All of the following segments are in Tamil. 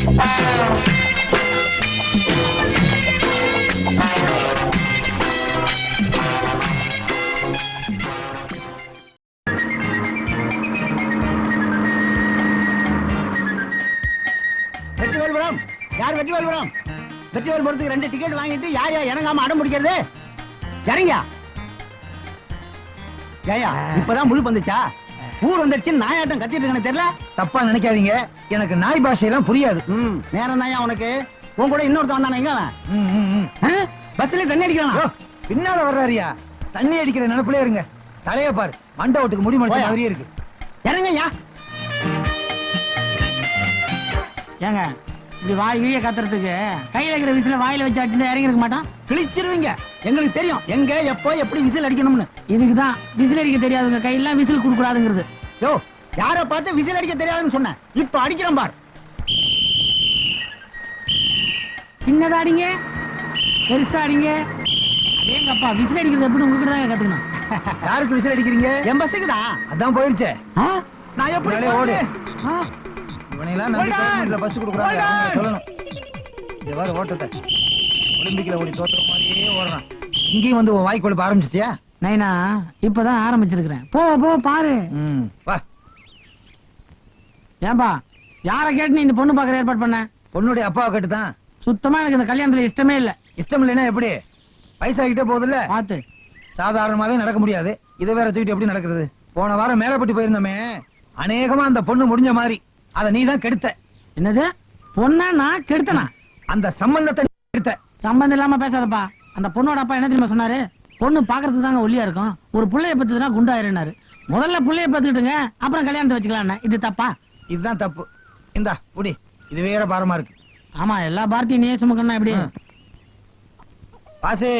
வெற்றிவேல்புரம் யார்? வெற்றிவேல்புரம் வெற்றிவேல்புரத்துக்கு 2 டிக்கெட் வாங்கிட்டு யார் இறங்காம அடம் முடிக்கிறது? இறங்கியா? ஏயா இப்பதான் முழு வந்துச்சா? ஊர் வந்துடுச்சு நாயாட்டம் கத்திட்டு இருக்கேன்னு தெரியல. தப்பா நினைக்காதீங்க, எனக்கு நாய் பாஷையெல்லாம் புரியாது. நேரம் தான் உனக்கு. உன் கூட இன்னொருத்த வந்தானே, எங்க அவன்? பஸ்ல தண்ணி அடிக்கிறான். பின்னால வர்றாரியா? தண்ணி அடிக்கிற நினைப்புல இருங்க. தலைய பாரு, மண்டை ஓட்டுக்கு முடி முடிச்ச மாதிரியே இருக்கு. இறங்கய்யா. ஏங்க இப்படி வாய் வீய கத்துறதுக்கு கையில இருக்கிற விசில வாயில வச்சு அடிச்சு இறங்கி இருக்க மாட்டான்? கிழிச்சிருவீங்க. எங்களுக்கு தெரியும் எங்க எப்போ எப்படி விசில் அடிக்கணும்னு. இதுக்குதான் விசில் அடிக்க தெரியாதுங்க கையெல்லாம் விசில் கொடுக்க கூடாதுங்கிறது. யோ, யார பார்த்து விசில் அடிக்க தெரியாதுன்னு சொன்னேன். இப்ப அடிக்கிறேன் பார். சின்னதா அடிங்க, பெருசா அடிங்க. அதேங்கப்பா விசில் அடிக்கிறது எப்படி உங்ககிட்ட தான் கத்துக்கணும். யாருக்கு விசில் அடிக்கிறீங்க? என் பஸ்ஸுக்கு தான். அதான் போயிருச்சே. நான் எப்படி ஓடு? ஓடு? இவனையெல்லாம் நம்பி கவர்மெண்ட்ல பஸ் கொடுக்குறாங்க, சொல்லணும். இந்த வார ஓட்டத்தை ஒலிம்பிக்ல ஓடி தோத்துற மாதிரியே ஓடுறான். இங்கேயும் வந்து உன் வாய்க்கு கொழுப்ப ஆரம்பிச்சிட்டியா? நைனா இப்பதான் ஆரம்பிச்சிருக்கிறேன். போ போ பாரு. வா. ஏன்பா யார கேட்டு நீ இந்த பொண்ணு பாக்குற ஏற்பாடு பண்ண? பொண்ணுடைய அப்பாவை கேட்டுதான். சுத்தமா எனக்கு இந்த கல்யாணத்துல இஷ்டமே இல்ல. இஷ்டம் இல்லைன்னா எப்படி? வயசாகிட்டே போகுதுல்ல, பாத்து. சாதாரணமாவே நடக்க முடியாது, இதை வேற தூக்கிட்டு எப்படி நடக்கிறது? போன வாரம் மேலப்பட்டு போயிருந்தோமே, அநேகமா அந்த பொண்ணு முடிஞ்ச மாதிரி. அத நீ தான் கெடுத்த. என்னது? பொண்ணா நான் கெடுத்தனா? அந்த சம்பந்தத்தை கெடுத்த. சம்பந்தம் இல்லாம பேசாதப்பா. அந்த பொண்ணோட அப்பா என்ன தெரியுமா சொன்னாரு? பொண்ணு பாக்குறதுக்கு தாங்க ஒல்லியா இருக்கும், ஒரு புள்ளைய பத்துனா குண்டாயிருந்தாரு. முதல்ல புள்ளைய பத்துக்கிட்டுங்க, அப்புறம் கல்யாணத்தை வச்சுக்கலாம். இது தப்பா? இதுதான் தப்பு. இந்தா புடி, இது வேற பாரமா இருக்கு. ஆமா, எல்லா பார்ட்டியும் நீயே சுமக்கணும். எப்படி பாசே?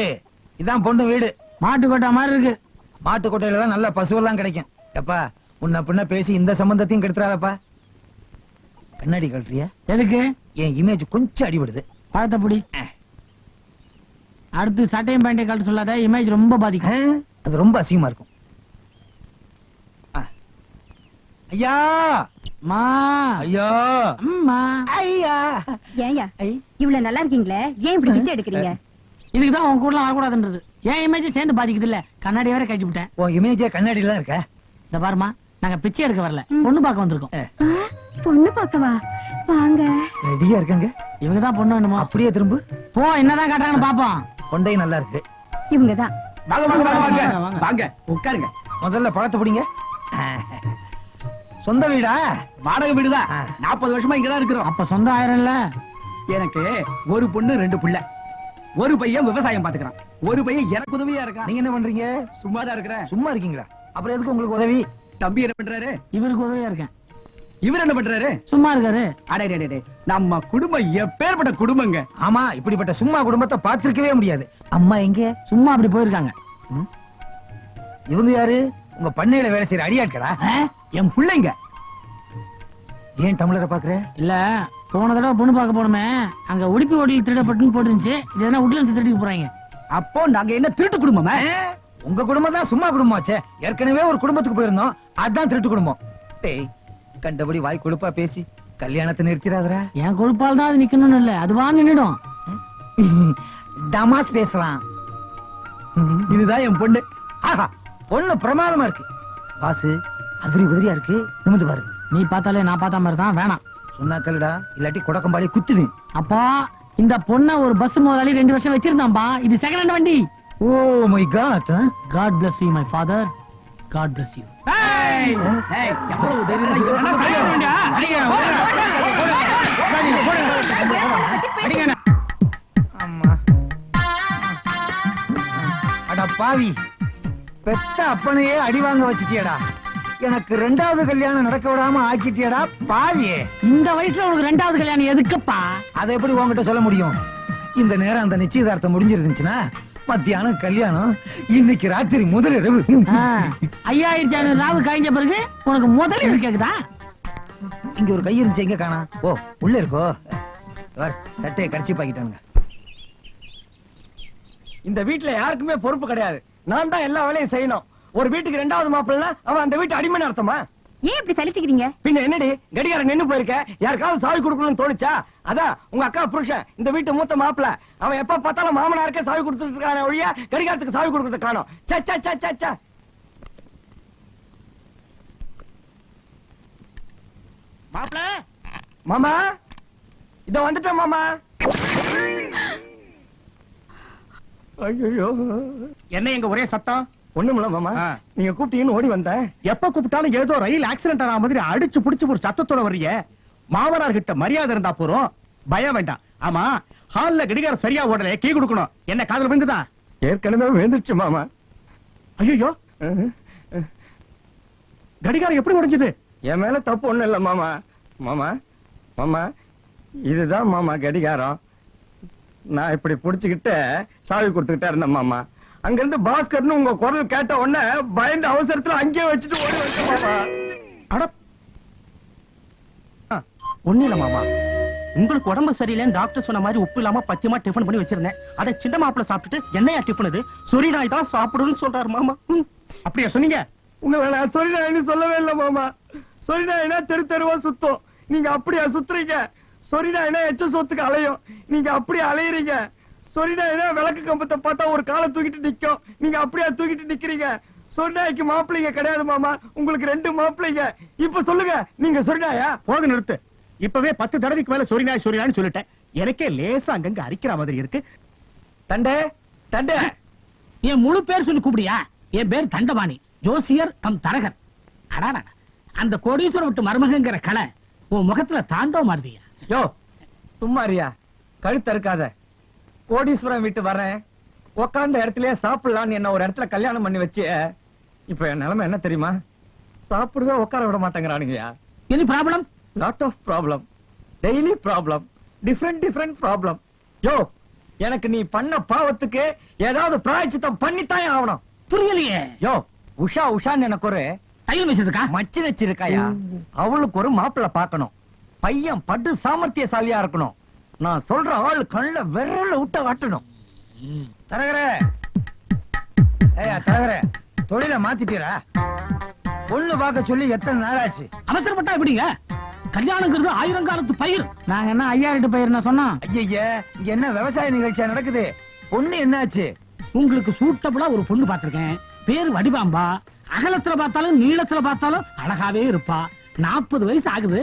இதான் பொண்ணு வீடு. மாட்டு கொட்டா மாதிரி இருக்கு. மாட்டு கொட்டையில தான் நல்ல பசுவெல்லாம் கிடைக்கும். எப்பா உன்ன பின்ன பேசி இந்த சம்பந்தத்தையும் கெடுத்துறாதப்பா. கண்ணாடி கழட்டுறியா? எதுக்கு? என் இமேஜ் கொஞ்சம் அடிபடுது. பழத்த புடி. அடுத்து சட்டையும் பேண்டையும் கழட்ட சொல்லாத, இமேஜ் ரொம்ப பாதிக்கும். அது ரொம்ப அசிங்கமா இருக்கும். ஐயா மா, ஐயா அம்மா, ஐயா. ஏயா இவ்வளவு நல்லா இருக்கீங்களே, ஏன் இப்படி பிச்சை எடுக்கிறீங்க? இதுக்குதான் உன் கூட வரக்கூடாதுன்றது. ஏன் இமேஜ் சேர்ந்து பாதிக்குது இல்ல? கண்ணாடி வேற கட்டி விட்டேன். உன் இமேஜே கண்ணாடியில தான் இருக்க. இந்த பாருமா, நாங்க பிச்சை எடுக்க வரல, பொண்ணு பார்க்க வந்திருக்கோம். பொண்ணு பார்க்கவா? வாங்க. ரெடியா இருக்காங்க. இவங்கதான் பொண்ணு வேணுமா? அப்படியே திரும்ப போ, என்னதான் காட்டுறாங்கன்னு பாப்போம். கொண்டை நல்லா இருக்கு. இவங்கதான். வாங்க வாங்க வாங்க வாங்க வாங்க, உட்காருங்க. முதல்ல பழத்தை பிடிங்க. சொந்த வீடா? வாடகை வீடுதான். 40 வருஷமா இங்கதான் இருக்கிறோம். அப்ப சொந்தம் ஆயிரம்ல. எனக்கு ஒரு பொண்ணு 2 பிள்ளை. ஒரு பையன் விவசாயம் பாத்துக்கிறான், ஒரு பையன் எனக்கு உதவியா இருக்கான். நீங்க என்ன பண்றீங்க? சும்மாதான் இருக்கிறேன். சும்மா இருக்கீங்களா? அப்புறம் எதுக்கு உங்களுக்கு உதவி? தம்பி என்ன பண்றாரு? இவருக்கு உதவியா இருக்கேன். இவர் என்ன பண்றாரு? சும்மா இருக்காரு. அடே, நம்ம குடும்பம் எப்பேற்பட்ட குடும்பங்க. ஆமா, இப்படிப்பட்ட சும்மா குடும்பத்தை பார்த்திருக்கவே முடியாது. அம்மா எங்க? சும்மா அப்படி போயிருக்காங்க. இவங்க யாரு? உங்க பண்ணையில வேலை செய்யற அடியாட்களா? என் பிள்ளைங்க. ஏன் டம்ளரை பாக்குற? இல்ல, போன தடவை பொண்ணு பார்க்க போனோமே, அங்க உடுப்பி ஓட்டில் திருடப்பட்டுன்னு போட்டுருந்துச்சு. இது என்ன உட்ல திருடிக்கு போறாங்க? அப்போ நாங்க என்ன திருட்டு குடும்பமா? உங்க குடும்பம் தான் சும்மா குடும்பமாச்சே. ஏற்கனவே ஒரு குடும்பத்துக்கு போயிருந்தோம், அதான் திருட்டு குடும்பம். டேய், கண்டபடி வாய் கொழுப்பா பேசி கல்யாணத்தை நிறுத்திராதரா. என் கொழுப்பால் தான் அது நிக்கணும்னு இல்ல, அதுவா நின்னுடும். டமாஸ் பேசுறான். இதுதான் என் பொண்ணு. ஆஹா, பொண்ணு பிரமாதமா இருக்கு. வாசு அதிரி உதிரியா இருக்கு, நிமிந்து பாரு. நீ பார்த்தாலே நான் பார்த்த மாதிரி தான். வேணாம் சொன்னா கல்லுடா, இல்லாட்டி குடக்கம்பாடி குத்துவேன். அப்பா, இந்த பொண்ண ஒரு பஸ் முதலாளி 2 வருஷம் வச்சிருந்தான்பா. இது செகண்ட் ஹேண்ட் வண்டி. Oh my god. God bless you my father. God bless you. எவ்வளவு தைரியம் இங்க என்ன செய்ய வேண்டியா? அம்மா, அட பாவி, பெத்த அப்பனையே அடி வாங்க வச்சிட்டியடா. எனக்கு 2வது கல்யாணம் நடக்க விடாம ஆக்கிட்டியடா பாவியே. இந்த வயசுல உனக்கு 2வது கல்யாணம் எதுக்குப்பா? அதை எப்படி உன்கிட்ட சொல்ல முடியும்? இந்த நேரம் அந்த நிச்சயதார்த்தம் முடிஞ்சிருந்துச்சுன்னா மத்தியானம் கல்யாணம், இன்னைக்கு ராத்திரி முதல் இரவு. 5500 ராவு கழிஞ்ச பிறகு உனக்கு முதல் கேக்குதா? இங்க ஒரு கை இருந்துச்சு, எங்க காணா? ஓ, உள்ள இருக்கோ. சட்டையை கரைச்சி பாக்கிட்டானுங்க. இந்த வீட்டுல யாருக்குமே பொறுப்பு கிடையாது. நான் தான் எல்லா வேலையும் செய்யணும். ஒரு வீட்டுக்கு 2வது மாப்பிள்ளை அவன் அந்த வீட்டு அடிமைன்னு அர்த்தமா? ஏன் இப்படி சலிச்சுக்கிறீங்க? பின்ன என்னடி கடிகாரம் நின்னு போயிருக்க? யாருக்காவது சாவி கொடுக்கணும்னு தோணுச்சா? அதான் உங்க அக்கா புருஷன், இந்த வீட்டு மூத்த மாப்பிள. அவன் எப்ப பார்த்தாலும் மாமனாருக்கே சாவி கொடுத்துட்டு இருக்கான ஒழிய கடிகாரத்துக்கு சாவி கொடுக்கறத காணோம். சே சே சே சே சே. மாப்பிள மாமா இத வந்துட்டேன் மாமா. ஐயோ என்ன எங்க ஒரே சத்தம்? ஒண்ணுமில்ல மாமா, நீங்க கூப்பிட்டீங்கன்னு ஓடி வந்தேன். எப்ப கூப்பிட்டாலும் ஏதோ ரயில் ஆக்சிடென்ட் ஆன மாதிரி அடிச்சு புடிச்சு ஒரு சத்தத்தோட வர்றீங்க. மாமனார் கிட்ட மரியாதை இருந்தா போறோம், பயம் வேண்டாம். ஆமா, ஹால்ல கடிகாரம் சரியா ஓடல, கீ கொடுக்கணும். என்ன காதல் விழுந்துதா? ஏற்கனவே விழுந்துருச்சு மாமா. ஐயோ, கடிகாரம் எப்படி உடைஞ்சது? என் மேல தப்பு ஒண்ணும் இல்ல மாமா. மாமா மாமா இதுதான் மாமா கடிகாரம். நான் இப்படி புடிச்சுக்கிட்டு சாவி கொடுத்துக்கிட்டே இருந்தேன் மாமா. அங்க இருந்து பாஸ்கர்னு உங்க குரல் கேட்ட உடனே பயந்து அவசரத்துல அங்கேயே வச்சுட்டு ஓடி வந்தேன் மாமா. அட ஒண்ணு இல்ல மாமா, உங்களுக்கு உடம்பு சரியில்லைன்னு டாக்டர் சொன்ன மாதிரி உப்பு இல்லாம பத்தியமா டிஃபன் பண்ணி வச்சிருந்தேன். அதை சின்ன மாப்பிள்ள சாப்பிட்டுட்டு என்னையா டிஃபன் இது, சொரி நாய் தான் சாப்பிடுன்னு சொல்றாரு மாமா. அப்படியா சொன்னீங்க? உங்களை நான் சொரிநாயின்னு சொல்லவே இல்ல மாமா. சொரிநாயினா தெரு தெருவா சுத்தம், நீங்க அப்படியா சுத்துறீங்க? சொரிநாயினா எச்ச சொத்துக்கு அலையும், நீங்க அப்படியே அலையறீங்க. சொரிநாயினா விளக்கு கம்பத்தை பார்த்தா ஒரு காலை தூக்கிட்டு நிக்கும், நீங்க அப்படியே தூக்கிட்டு நிக்கிறீங்க. சொரிநாய்க்கு மாப்பிள்ளைங்க கிடையாது மாமா, உங்களுக்கு 2 மாப்பிள்ளைங்க. இப்ப சொல்லுங்க, நீங்க சொரிநாயா? போது நிறுத்து. இப்பவே 10 தடவைக்கு மேல சொரி நாய் சொரி நாய்னு சொல்லிட்டேன். எனக்கே லேசா அங்கங்க அரிக்கிற மாதிரி இருக்கு. தண்டே தண்டே. என் முழு பேர் சொல்லி கூப்பிடியா? என் பேர் தண்டபாணி, ஜோசியர் கம் தரகர். அடாடா, அந்த கோடீஸ்வரம் விட்டு மருமகங்கிற கலை உன் முகத்துல தாண்டவ மாறுதியா? யோ சும்மாரியா, கழுத்த இருக்காத. கோடீஸ்வரம் வீட்டு வரேன், உக்காந்த இடத்துலயே சாப்பிடலான்னு என்ன ஒரு இடத்துல கல்யாணம் பண்ணி வச்சு, இப்ப என் நிலைமை என்ன தெரியுமா? சாப்பிடவே உட்கார விட மாட்டேங்கிறானுங்கயா. Any problem? Lot of problem, daily problem, different problem. யோ எனக்கு நீ பண்ண பாவத்துக்கு ஏதாவது பிராயச்சித்தம் பண்ணித்தாயே ஆகணும். புரியலையே. யோ உஷா உஷான்னு எனக்கு ஒரு தையல் மிஷிருக்கா? மச்சி வச்சிருக்காயா, அவளுக்கு ஒரு மாப்பிள்ள பாக்கணும். பையன் படு சாமர்த்தியசாலியா இருக்கணும். நான் சொல்ற ஆள் கண்ணுல விரல விட்ட வாட்டணும். தரகரே, ஏயா தரகரே, தொழில மாத்திட்டீரா? பொண்ணு பார்க்க சொல்லி எத்தனை நாள் ஆச்சு? அவசரப்பட்டா எப்படிங்க? கல்யாணங்கிறது 1000 காலத்து பயிர். நாங்க என்ன 5000 பயிர் சொன்னோம்? ஐயா, இங்க என்ன விவசாய நிகழ்ச்சியா நடக்குது? பொண்ணு என்னாச்சு? உங்களுக்கு சூட்டபிளா ஒரு பொண்ணு பாத்திருக்கேன். பேரு வடிவாம்பா. அகலத்துல பார்த்தாலும் நீளத்துல பார்த்தாலும் அழகாவே இருப்பா. 40 வயசு ஆகுது.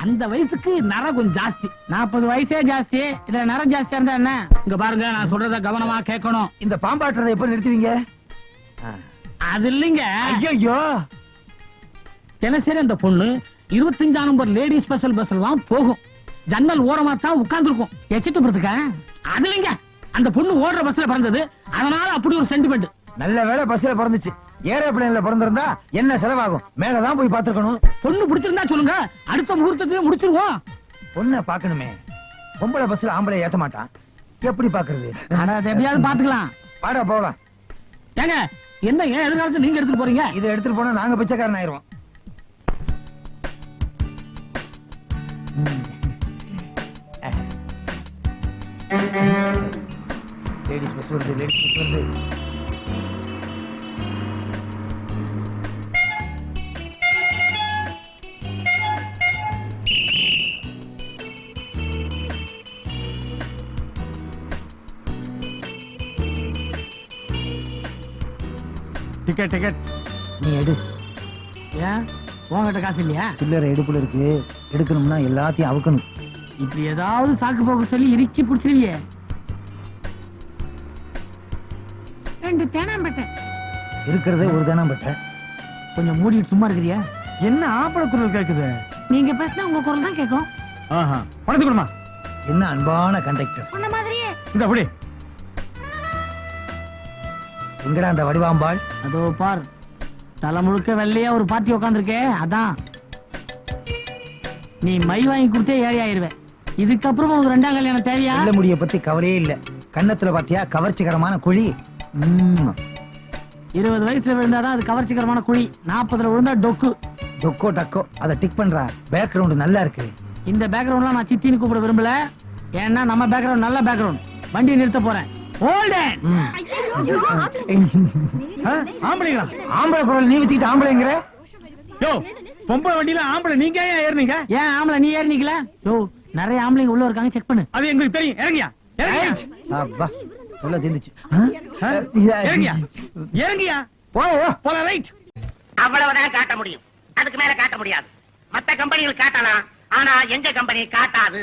அந்த வயசுக்கு நரம் கொஞ்சம் ஜாஸ்தி. 40 வயசே ஜாஸ்தி, இதுல நரம் ஜாஸ்தியா இருந்தா என்ன? இங்க பாருங்க, நான் சொல்றத கவனமா கேட்கணும். இந்த பாம்பாட்டுறதை எப்ப நிறுத்துவீங்க? அது இல்லைங்க. ஐயோ, தினசரி அந்த பொண்ணு 25 நம்பர் லேடி ஸ்பெஷல் பஸ் எல்லாம் போகும். ஜன்னல் ஓரமா தான் உட்கார்ந்துருக்கும். எச்சிட்டு போறதுக்கா? அது இல்லைங்க, அந்த பொண்ணு ஓடுற பஸ்ல பிறந்தது, அதனால அப்படி ஒரு சென்டிமெண்ட். நல்ல வேளை பஸ்ல பிறந்துச்சு. ஏரோப்ளேன்ல பிறந்திருந்தா என்ன செலவாகும்? மேலதான் போய் பாத்துக்கணும். பொண்ணு பிடிச்சிருந்தா சொல்லுங்க, அடுத்த முகூர்த்தத்திலே முடிச்சிருவோம். பொண்ணை பாக்கணுமே. பொம்பளை பஸ்ல ஆம்பளை ஏத்த மாட்டான், எப்படி பாக்குறது? அட, அது எப்படியாவது பாத்துக்கலாம். பாடா போகலாம். ஏங்க, என்ன ஏன் எதிர்காலத்துல நீங்க எடுத்துட்டு போறீங்க? இதை எடுத்துட்டு போனா நாங்க பிச்சைக்காரன் ஆயிருவோம். லேடிஸ் பஸ் வருது, லேடிஸ் பஸ் வருது. Ticket ticket. நீ எடு. ஏன் உங்ககிட்ட காசு இல்லையா? சில்லறை எடுப்புல இருக்கு, எடுக்கணும்னா எல்லாத்தையும் அவுக்கணும். இப்படி ஏதாவது சாக்கு போக்கு சொல்லி இறுக்கி பிடிச்சிருவியே. 2 தேனாம்பேட்டை. இருக்கிறதே ஒரு தானம் பட்ட. கொஞ்சம் மூடிட்டு சும்மா இருக்கிறியா? என்ன ஆம்பளை குரல் கேக்குது? நீங்க பேசினா உங்க குரல் தான் கேட்கும். பணத்து கொடுமா. என்ன அன்பான கண்டக்டர். சொன்ன மாதிரியே. இந்த அப்படி எங்கடா அந்த வடிவாம்பாள்? அதோ பார், தலை முழுக்க வெள்ளையா ஒரு பார்ட்டி உட்காந்துருக்கே, அதான். நீ மை வாங்கி கொடுத்தே ஏறி ஆயிருவேன். இதுக்கப்புறம் உனக்கு 2ஆம் கல்யாணம் தேவையா? வெள்ள முடிய பத்தி கவலையே இல்ல. கன்னத்துல பாத்தியா கவர்ச்சிகரமான குழி. 20 வயசுல விழுந்தாதான் அது கவர்ச்சிகரமான குழி. 40ல விழுந்தா டொக்கு. டொக்கோ டக்கோ, அதை டிக் பண்றா. பேக்ரவுண்ட் நல்லா இருக்கு. இந்த பேக்ரவுண்ட்லாம் நான் சித்தின்னு கூப்பிட விரும்பல. ஏன்னா நம்ம பேக்ரவுண்ட் நல்ல பேக்ரவுண்ட். வண்டியை நிறுத்த போறேன். ஆம்பளைங்களா? ஆம்பளை குரல் நீ வச்சுக்கிட்டு ஆம்பளைங்கிற? யோ, பொம்பளை வண்டியில ஆம்பளை நீங்க ஏன் ஏறினீங்க? ஏன் ஆம்பளை நீ ஏறினீங்களா? யோ நிறைய ஆம்பளைங்க உள்ள இருக்காங்க, செக் பண்ணு. அது எங்களுக்கு தெரியும். இறங்கியா இறங்கியா அப்பா சொல்ல தீந்துச்சு. இறங்கியா இறங்கியா போயா போல ரைட். அவ்வளவுதான் காட்ட முடியும், அதுக்கு மேல காட்ட முடியாது. மத்த கம்பெனிகள் காட்டலாம், ஆனா எங்க கம்பெனி காட்டாது.